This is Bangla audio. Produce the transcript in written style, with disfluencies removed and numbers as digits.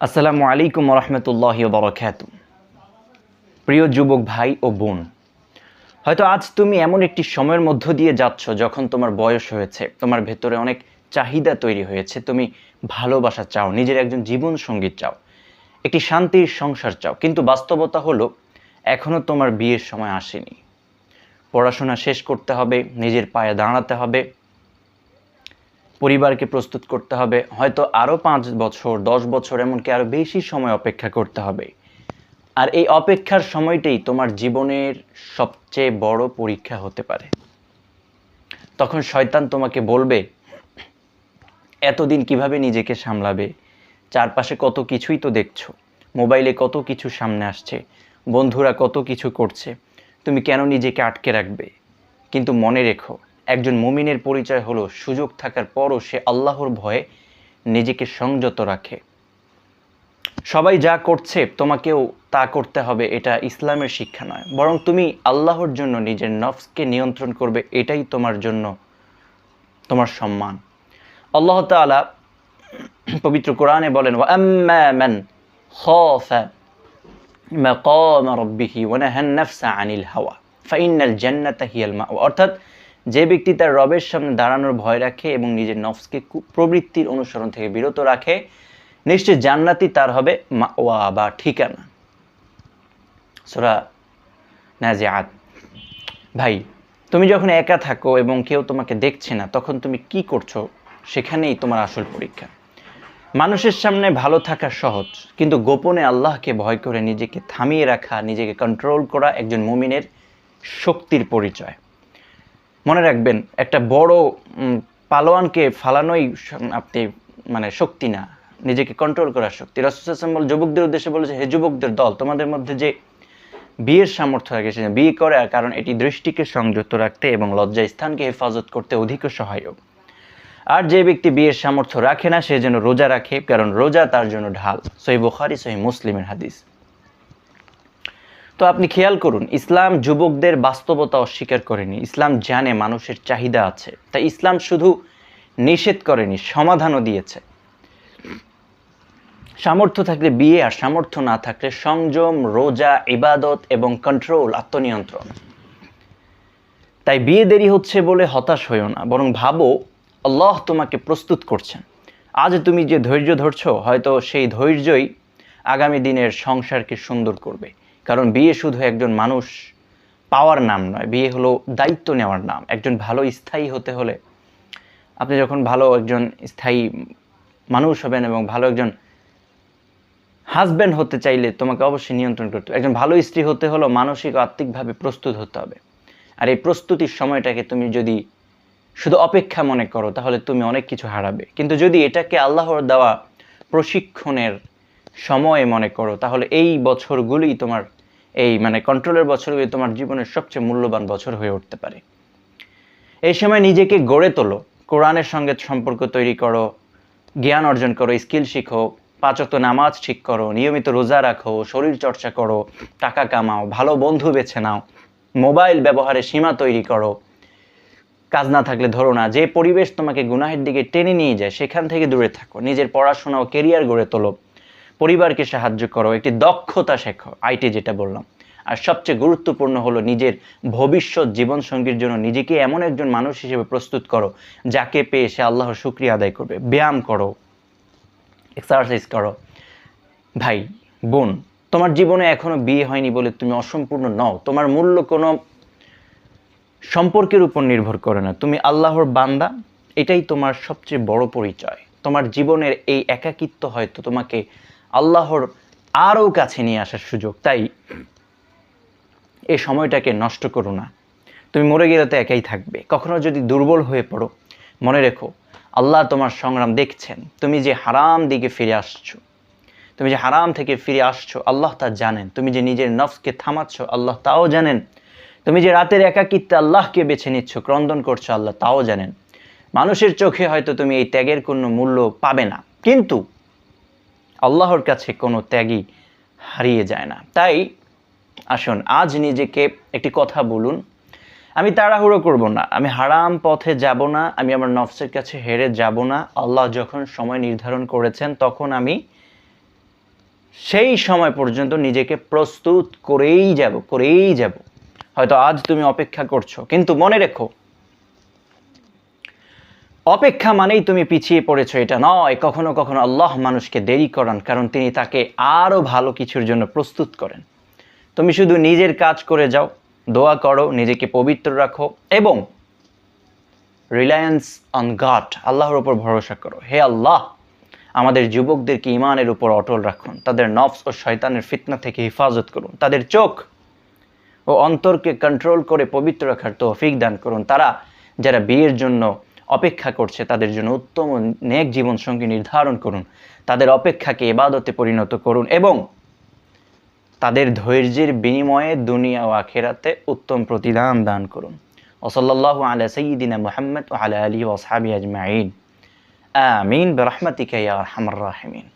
আসসালামু আলাইকুম রহমতুল্লাহি বারাকাতু। প্রিয় যুবক ভাই ও বোন, হয়তো আজ তুমি এমন একটি সময়ের মধ্য দিয়ে যাচ্ছ যখন তোমার বয়স হয়েছে, তোমার ভেতরে অনেক চাহিদা তৈরি হয়েছে, তুমি ভালোবাসা চাও, নিজের একজন জীবন সঙ্গী চাও, একটি শান্তির সংসার চাও, কিন্তু বাস্তবতা হলো এখনো তোমার বিয়ের সময় আসেনি। পড়াশোনা শেষ করতে হবে, নিজের পায়ে দাঁড়াতে হবে, পরিবারকে প্রস্তুত করতে হবে, হয়তো আরও 5 বছর 10 বছর এমনকি আরও বেশি সময় অপেক্ষা করতে হবে। আর এই অপেক্ষার সময়টাই তোমার জীবনের সবচেয়ে বড় পরীক্ষা হতে পারে। তখন শয়তান তোমাকে বলবে, এতদিন কিভাবে নিজেকে সামলাবে, চারপাশে কত কিছুই তো দেখছো, মোবাইলে কত কিছু সামনে আসছে, বন্ধুরা কত কিছু করছে, তুমি কেন নিজেকে আটকে রাখবে? কিন্তু মনে রেখো, একজন মুমিনের পরিচয় হলো সুযোগ থাকার পরও সে আল্লাহর ভয়ে নিজেকে সংযত রাখে। সবাই যা করছে তোমাকেও তা করতে হবে, এটা ইসলামের শিক্ষা নয়, বরং তুমি আল্লাহর জন্য নিজের নফসকে নিয়ন্ত্রণ করবে, এটাই তোমার জন্য তোমার সম্মান। আল্লাহ তাআলা পবিত্র কোরআনে বলেন, ওয়াম্মা মান খাফা মাকাম রাব্বিহি ওয়া নাহান নাফসা আনিল হাওয়া ফাইন্নাল জান্নাতা হিয়াল মাওয়া। অর্থাৎ যে ব্যক্তি তার রবের সামনে দাঁড়ানোর ভয় রাখে এবং নিজের নফসকে কুপ্রবৃত্তির অনুসরণ থেকে বিরত রাখে, নিশ্চয় জান্নাতই তার হবে মাওয়া বা ঠিকানা। সূরা নাজিআত। ভাই, তুমি যখন একা থাকো এবং কেউ তোমাকে দেখছে না, তখন তুমি কি করছো সেখানেই তোমার আসল পরীক্ষা। মানুষের সামনে ভালো থাকা সহজ, কিন্তু গোপনে আল্লাহকে ভয় করে নিজেকে থামিয়ে রাখা, নিজেকে কন্ট্রোল করা একজন মুমিনের শক্তির পরিচয়। মনে রাখবেন, একটা বড় পালোয়ানকে ফালানোই আপনি শক্তি না, নিজেকে কন্ট্রোল করার শক্তি। রাসূল সাল্লাল্লাহু আলাইহি ওয়াসাল্লাম যুবকদের উদ্দেশ্যে বলেছে, হে যুবকদের দল, তোমাদের মধ্যে যে বিয়ের সামর্থ্য রাখে সে বিয়ে করে, কারণ এটি দৃষ্টিকে সংযত রাখতে এবং লজ্জা স্থানকে হেফাজত করতে অধিক সহায়ক। আর যে ব্যক্তি বিয়ের সামর্থ্য রাখে না সে যেন রোজা রাখে, কারণ রোজা তার জন্য ঢাল। সহিহ বুখারী সহিহ মুসলিমের হাদিস। তো আপনি খেয়াল করুন, ইসলাম যুবকদের বাস্তবতা অস্বীকার করেনি, ইসলাম জানে মানুষের চাহিদা আছে, তাই ইসলাম শুধু নিষেধ করেনি, সমাধানও দিয়েছে। সামর্থ্য থাকলে বিয়ে, আর সামর্থ্য না থাকলে সংযম, রোজা, ইবাদত এবং কন্ট্রোল, আত্মনিয়ন্ত্রণ। তাই বিয়ে দেরি হচ্ছে বলে হতাশ হইও না, বরং ভাবো আল্লাহ তোমাকে প্রস্তুত করছেন। আজ তুমি যে ধৈর্য ধরছো, হয়তো সেই ধৈর্যই আগামী দিনের সংসারকে সুন্দর করবে। কারণ বিয়ে শুধু একজন মানুষ পাওয়ার নাম নয়, বিয়ে হলো দায়িত্ব নেওয়ার নাম। একজন ভালো স্থায়ী হতে হলে, আপনি যখন ভালো একজন স্থায়ী মানুষ হবেন এবং ভালো একজন হাজব্যান্ড হতে চাইলে তোমাকে অবশ্যই নিয়ন্ত্রণ করতে হবে। একজন ভালো স্ত্রী হতে হলো মানসিক ও আত্মিকভাবে প্রস্তুত হতে হবে। আর এই প্রস্তুতির সময়টাকে তুমি যদি শুধু অপেক্ষা মনে করো, তাহলে তুমি অনেক কিছু হারাবে। কিন্তু যদি এটাকে আল্লাহর দেওয়া প্রশিক্ষণের সময় মনে করো, তাহলে এই বছরগুলোই তোমার কন্ট্রোলের বছরগুলি তোমার জীবনের সবচেয়ে মূল্যবান বছর হয়ে উঠতে পারে। এই সময় নিজেকে গড়ে তোলো, কোরআনের সঙ্গে সম্পর্ক তৈরি করো, জ্ঞান অর্জন করো, স্কিল শিখো, 5 ওয়াক্ত নামাজ ঠিক করো, নিয়মিত রোজা রাখো, শরীর চর্চা করো, টাকা কামাও, ভালো বন্ধু বেছে নাও, মোবাইল ব্যবহারে সীমা তৈরি করো, কাজ না থাকলে ধরো না। যে পরিবেশ তোমাকে গুনাহের দিকে টেনে নিয়ে যায় সেখান থেকে দূরে থাকো। নিজের পড়াশোনা ও কেরিয়ার গড়ে তোলো, পরিবারকে সাহায্য করো, একটি দক্ষতা শেখো, আইটি যেটা বললাম। আর সবচেয়ে গুরুত্বপূর্ণ হলো নিজের ভবিষ্যৎ জীবনসঙ্গীর জন্য নিজেকে এমন একজন মানুষ হিসেবে প্রস্তুত করো যাকে পেয়ে সে আল্লাহর শুকরিয়া আদায় করবে। ব্যায়াম করো, এক্সারসাইজ করো। ভাই বোন, তোমার জীবনে এখনো বিয়ে হয়নি বলে তুমি অসম্পূর্ণ নও। তোমার মূল্য কোনো সম্পর্কের উপর নির্ভর করে না, তুমি আল্লাহর বান্দা, এটাই তোমার সবচেয়ে বড় পরিচয়। তোমার জীবনের এই একাকিত্ব হয়তো তোমাকে আল্লাহর আরও কাছে নিয়ে আসার সুযোগ, তাই এই সময়টাকে নষ্ট করো না। তুমি মরে গেলে তো একাই থাকবে। কখনো যদি দুর্বল হয়ে পড়ো, মনে রেখো আল্লাহ তোমার সংগ্রাম দেখছেন। তুমি যে হারাম দিকে ফিরে আসছো, তুমি যে হারাম থেকে ফিরে আসছো, আল্লাহ তা জানেন। তুমি যে নিজের নফসকে থামাচ্ছ, আল্লাহ তাও জানেন। তুমি যে রাতের একাকিত্বে আল্লাহকে বেছে নিচ্ছ, ক্রন্দন করছো, আল্লাহ তাও জানেন। মানুষের চোখে হয়তো তুমি এই ত্যাগের কোনো মূল্য পাবে না, কিন্তু আল্লাহর কাছে কোনো ত্যাগই হারিয়ে যায় না। তাই আসুন আজ নিজেকে একটি কথা বলুন, আমি তাড়াহুড়ো করব না, আমি হারাম পথে যাব না, আমি আমার নফসের কাছে হেরে যাব না। আল্লাহ যখন সময় নির্ধারণ করেছেন তখন আমি সেই সময় পর্যন্ত নিজেকে প্রস্তুত করেই যাব। হয়তো আজ তুমি অপেক্ষা করছো, কিন্তু মনে রেখো, অপেক্ষা মানেই তুমি পিছিয়ে পড়েছো এটা নয়। কখনো কখনো আল্লাহ মানুষকে দেরি করান, কারণ তিনি তাকে আরও ভালো কিছুর জন্য প্রস্তুত করেন। তুমি শুধু নিজের কাজ করে যাও, দোয়া করো, নিজেকে পবিত্র রাখো এবং রিলায়েন্স অন গড, আল্লাহর উপর ভরসা করো। হে আল্লাহ, আমাদের যুবকদেরকে ইমানের উপর অটল রাখুন, তাদের নফস ও শয়তানের ফিতনা থেকে হেফাজত করুন, তাদের চোখ ও অন্তরকে কন্ট্রোল করে পবিত্র রাখার তৌফিক দান করুন। তারা যারা বিয়ের জন্য অপেক্ষা করছে তাদের জন্য উত্তম ও নেক জীবনসঙ্গী নির্ধারণ করুন, তাদের অপেক্ষাকে ইবাদতে পরিণত করুন এবং তাদের ধৈর্যের বিনিময়ে দুনিয়া ও আখিরাতে উত্তম প্রতিদান দান করুন। ওসল্লাল্লাহু আলা সাইয়্যিদিনা মুহাম্মদ ওয়া আলা আলিহি ওয়া আসহাবিহি আজমাইন। আমিন বিরহমাতিকা ইয়া আরহামার রাহিমিন।